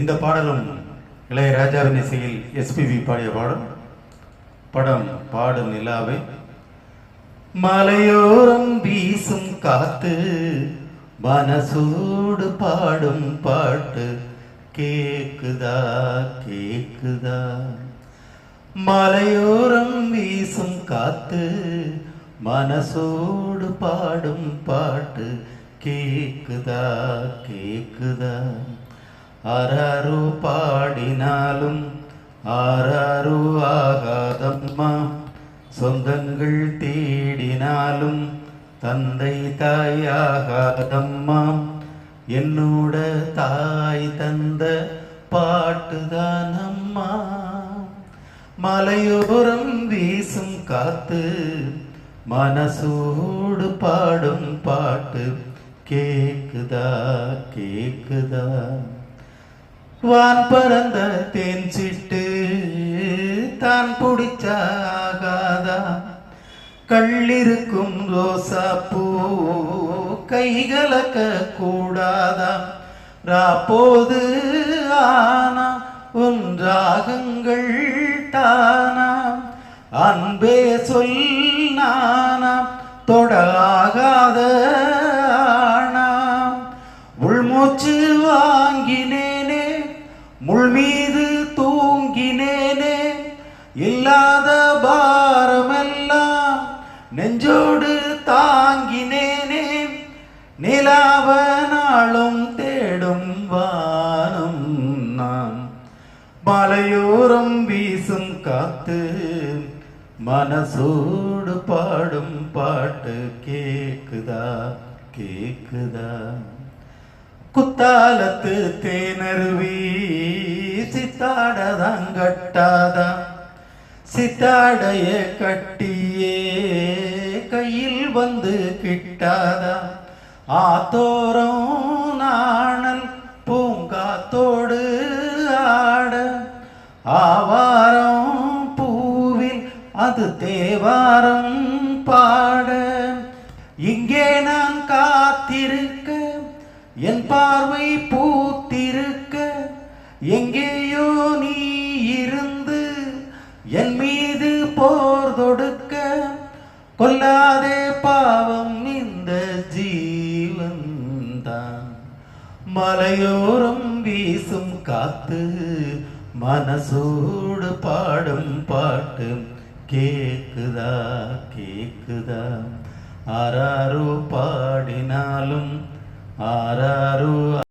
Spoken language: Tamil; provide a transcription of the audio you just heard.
இந்த பாடலும் இளையராஜாவின் இசையில் எஸ்பிபி பாடிய பாடல். படம் பாடும் நிலாவே. மலையோரம் வீசும் காத்து மனசோடு பாடும் பாட்டு கேக்குதா கேக்குதா. மலையோரம் வீசும் காத்து மனசோடு பாடும் பாட்டு கேக்குதா கேக்குதா. ஆராரோ பாடினாலும் ஆராரோ ஆகாதம்மா. சொந்தங்கள் தேடினாலும் தந்தை தாயாகாதம்மா. என்னோட தாய் தந்த பாட்டுதான் அம்மா. மலையோரம் வீசும் காத்து மனசோடு பாடும் பாட்டு கேக்குதா கேக்குதா. வான் பறந்த தேன் சிட்டு தான் பிடிச்சாகாதா. கள்ளிருக்கும் ரோசா பூ கைகலக்க கூடாதா. ராப்போது ஆனா உன் ராகங்கள் தானா. அன்பே சொல் நானா தொடாகாத ஆனா. உள்மூச்சு வாங்கினேனே முள் மீது தூங்கினேனே. இல்லாத பாரமெல்லாம் நெஞ்சோடு தாங்கினேனே. நிலாவ நாளும் தேடும் வானம் நான். மலையோரம் வீசும் காத்து மனசோடு பாடும் பாட்டு கேக்குதா கேக்குதா. குத்தாலத்து தேனருவி சித்தாடதாங்கட்டாதா. சித்தாடைய கட்டியே கையில் வந்து கிட்டாதா. ஆத்தோரம் நாணல் பூங்காத்தோடு ஆட. ஆவாரம் பூவில் அது தேவாரம் பாட. இங்கே நான் காத்திருக்க என் பார்வை பூத்திருக்க. எங்கேயோ நீ இருந்து என் மீது போர் தொடுக்க. கொல்லாதே பாவம் இந்த ஜீவன்தான். மலையோரம் வீசும் காத்து மனசோடு பாடும் பாட்டு கேக்குதா கேக்குதா. ஆராரோ பாடினாலும் ஆராரோ